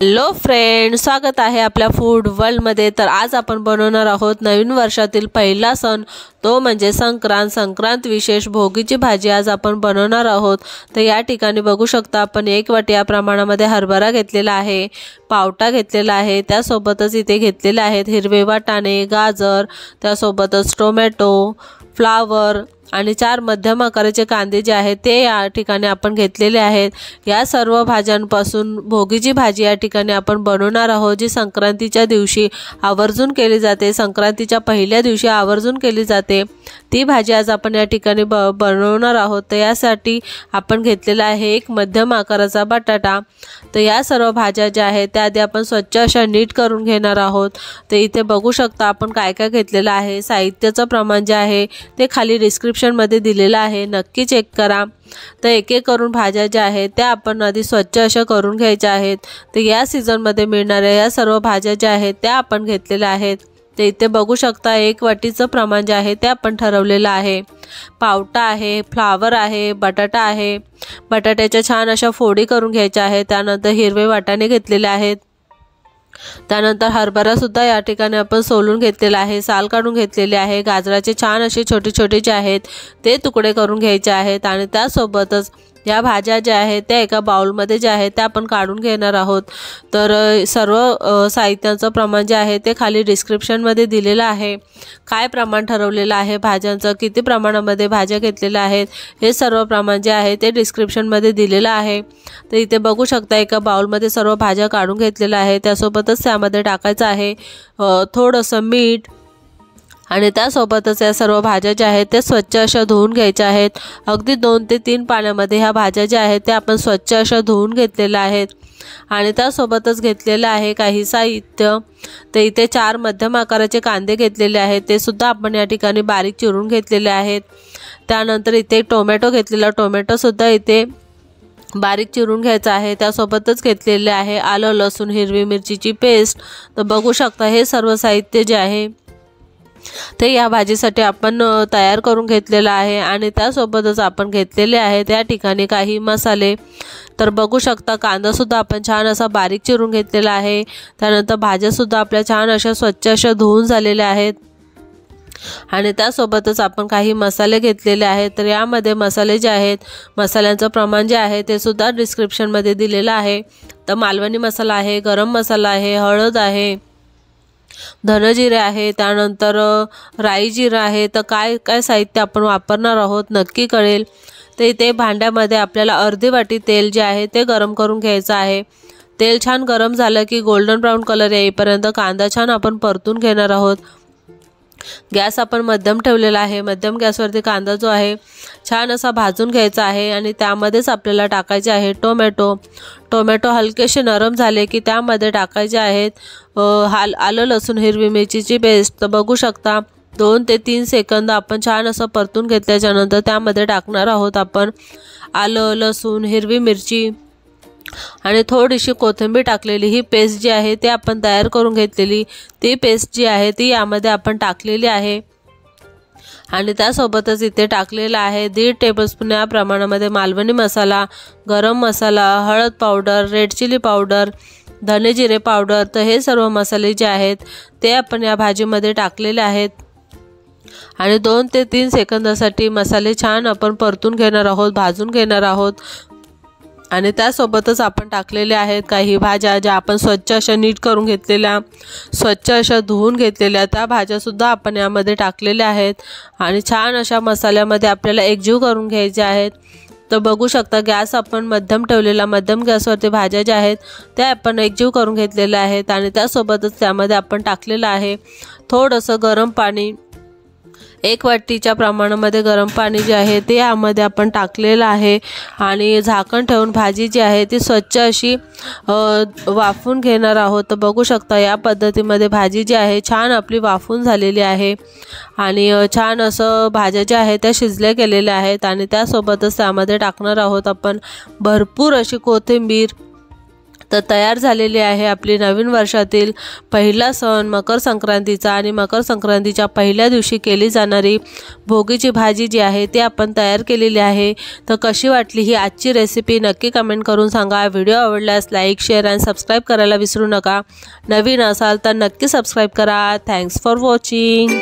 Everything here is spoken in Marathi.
हॅलो फ्रेंड्स, स्वागत आहे आपल्या फूड वर्ल्डमध्ये। तर आज आपण बनवणार आहोत नवीन वर्षातील पहिला सण, तो म्हणजे संक्रांत विशेष भोगीची भाजी आज आपण बनवणार आहोत। तर या ठिकाणी बघू शकता आपण 1 वाटी या प्रमाणामध्ये हरभरा घेतलेला आहे, पावटा घेतलेला आहे, त्यासोबतच इथे घेतलेले आहेत हिरवे वाटाणे, गाजर, त्यासोबतच टोमॅटो, फ्लावर आणि 4 मध्यम आकाराचे कांदे जे आहेत ते या ठिकाणी आपण घेतलेले आहेत। या सर्व भाज्यांपासून भोगीची भाजी या ठिकाणी आपण बनवणार आहोत, जी संक्रांतीच्या दिवशी आवर्जून केली जाते। संक्रांतीच्या पहिल्या दिवशी आवर्जून केली जाते ती भाजी आज आपण या ठिकाणी बनवणार आहोत। तर यासाठी आपण घेतलेला आहे 1 मध्यम आकाराचा बटाटा। तर या सर्व भाज्या ज्या आहेत त्या आधी आपण स्वच्छ अशा नीट करून घेणार आहोत। तर इथे बघू शकता आपण काय काय घेतलेलं आहे। साहित्याचं प्रमाण जे आहे ते खाली डिस्क्रिप्शन मध्ये दिलेलं आहे, नक्की चेक करा। तर एक एक करून भाज्या ज्या आहेत त्या आपण आधी स्वच्छ अशा करून घ्यायच्या आहेत। तर या सीझन मध्ये मिळणाऱ्या या सर्व भाज्या ज्या आहेत त्या आपण घेतलेल्या आहेत। तर इथे बघू शकता 1 वाटीचं प्रमाण जे आहे ते आपण ठरवलेलं आहे। पावटा आहे, फ्लावर आहे, बटाटा आहे, बटाट्याच्या छान अशा फोडी करून घ्यायच्या आहेत। त्यानंतर हिरवे वाटाणे घेतलेले आहेत, त्यानंतर हरभरा सुद्धा या ठिकाणी आपण सोलून घेतलेला आहे, साल काढून घेतलेले आहे। गाजराचे छान असे छोटे छोटे जे आहेत ते तुकडे करून घ्यायचे आहेत आणि त्यासोबतच या भाज्या ज्या आहेत त्या एका बाउलमध्ये ज्या आहेत त्या आपण काढून घेणार आहोत। तर सर्व साहित्याचं प्रमाण जे आहे ते खाली डिस्क्रिप्शनमध्ये दिलेलं आहे। काय प्रमाण ठरवलेलं आहे भाज्यांचं, किती प्रमाणामध्ये भाज्या घेतलेल्या आहेत, हे सर्व प्रमाण जे आहे ते डिस्क्रिप्शनमध्ये दिलेलं आहे। तर इथे बघू शकता एका बाउलमध्ये सर्व भाज्या काढून घेतलेल्या आहे। त्यासोबतच त्यामध्ये टाकायचं आहे थोडंसं मीठ आणि त्यासोबतच या सर्व भाज्या ज्या आहेत त्या स्वच्छ अशा धुवून घ्यायच्या आहेत। अगदी 2 ते 3 पाण्यामध्ये ह्या भाज्या ज्या आहेत त्या आपण स्वच्छ अशा धुवून घेतलेल्या आहेत आणि त्यासोबतच घेतलेलं आहे काही साहित्य। तर इथे 4 मध्यम आकाराचे कांदे घेतलेले आहेत, ते सुद्धा आपण या ठिकाणी बारीक चिरून घेतलेले आहेत। त्यानंतर इथे टोमॅटो घेतलेला, टोमॅटो सुद्धा इथे बारीक चिरून घ्यायचा आहे। त्यासोबतच घेतलेले आहे आलं, लसूण, हिरवी मिरचीची पेस्ट। तर बघू शकता हे सर्व साहित्य जे आहे ते या भाजीसाठी आपण तयार करून घेतलेलं आहे आणि त्यासोबतच आपण घेतलेले आहे त्या ठिकाणी काही मसाले। तर बघू शकता कांदा सुद्धा आपण छान असा बारीक चिरून घेतलेला आहे। त्यानंतर भाज्या सुद्धा आपल्या छान अशा स्वच्छ अशा धुवून झालेल्या आहेत आणि त्यासोबतच आपण काही मसाले घेतलेले आहेत। तर यामध्ये मसाले जे आहेत, मसाल्यांचं प्रमाण जे आहे ते सुद्धा डिस्क्रिप्शनमध्ये दिलेलं आहे। तर मालवणी मसाला आहे, गरम मसाला आहे, हळद आहे, धनजिरे आहे, त्यानंतर राई जिरा आहे। तर काय काय साहित्य आपण वापरणार आहोत नक्की कळेल। तर इथे भांड्यामध्ये आपल्याला अर्धी वाटी तेल जे आहे ते गरम करून घ्यायचं आहे। तेल छान गरम झालं की गोल्डन ब्राऊन कलर येईपर्यंत कांदा छान आपण परतून घेणार आहोत। गॅस आपण मध्यम ठेवलेला आहे। मध्यम गॅसवरती कांदा जो आहे छान असा भाजून घ्यायचा आहे आणि त्यामध्येच आपल्याला टाकायचे आहे टोमॅटो हलकेसे नरम झाले की त्यामध्ये टाकायचे आहेत आलं, लसूण, हिरवी मिरचीची पेस्ट। तर बघू शकता 2 ते 3 सेकंद आपण छान असं परतून घेतल्याच्या नंतर त्यामध्ये टाकणार आहोत आपण आलं, लसूण, हिरवी मिरची आणि थोडीशी कोथिंबीर टाकलेली ही पेस्ट जी आहे ते आपण तयार करून घेतलेली ती पेस्ट जी आहे ती यामध्ये आपण टाकलेली आहे आणि त्यासोबतच इथे टाकलेला आहे 1.5 टेबलस्पून या प्रमाणामध्ये मालवणी मसाला, गरम मसाला, हळद पावडर, रेड चिली पावडर, धने जिरे पावडर। तर हे सर्व मसाले जे आहेत ते आपण या भाजीमध्ये टाकलेले आहेत आणि 2 ते 3 सेकंदासाठी मसाले छान आपण परतून घेणार आहोत, भाजून घेणार आहोत आणि त्यासोबतच आपण टाकलेले आहेत काही भाज्या ज्या आपण स्वच्छ अशा नीट करून घेतलेल्या, स्वच्छ अशा धुवून घेतलेल्या त्या भाज्या सुद्धा आपण यामध्ये टाकलेल्या आहेत आणि छान अशा मसाल्यामध्ये आपल्याला एकजीव करून घ्यायचे आहेत। तर बघू शकता गॅस आपण मध्यम ठेवलेला, मध्यम गॅसवरती भाज्या ज्या आहेत त्या आपण एकजीव करून घेतलेल्या आहेत आणि त्यासोबतच त्यामध्ये आपण टाकलेलं आहे थोडंसं गरम पाणी। 1 वाटीच्या प्रमाणामध्ये गरम पाणी जे आहे ते यामध्ये आपण टाकलेलं आहे आणि झाकण ठेवून भाजी जी आहे ती स्वच्छ अशी वाफून घेणार आहोत। तर बघू शकता या पद्धतीमध्ये भाजी जी आहे छान आपली वाफून झालेली आहे आणि छान असं भाज्या ज्या आहेत त्या शिजल्या गेलेल्या आहेत आणि त्यासोबतच त्यामध्ये टाकणार आहोत आपण भरपूर अशी कोथिंबीर। तर तयार झालेली आहे आपली नवीन वर्षातील पहिला सण मकर संक्रांतीचा। आणि मकर संक्रांतीच्या पहिल्या दिवशी केली जाणारी भोगीची भाजी जी आहे ती आपण तयार केलेली आहे। तर कशी वाटली ही आजची रेसिपी नक्की कमेंट करून सांगा। व्हिडिओ आवडल्यास लाईक शेअर आणि सबस्क्राईब करायला विसरू नका। नवीन असाल तर नक्की सबस्क्राईब करा। Thanks for watching.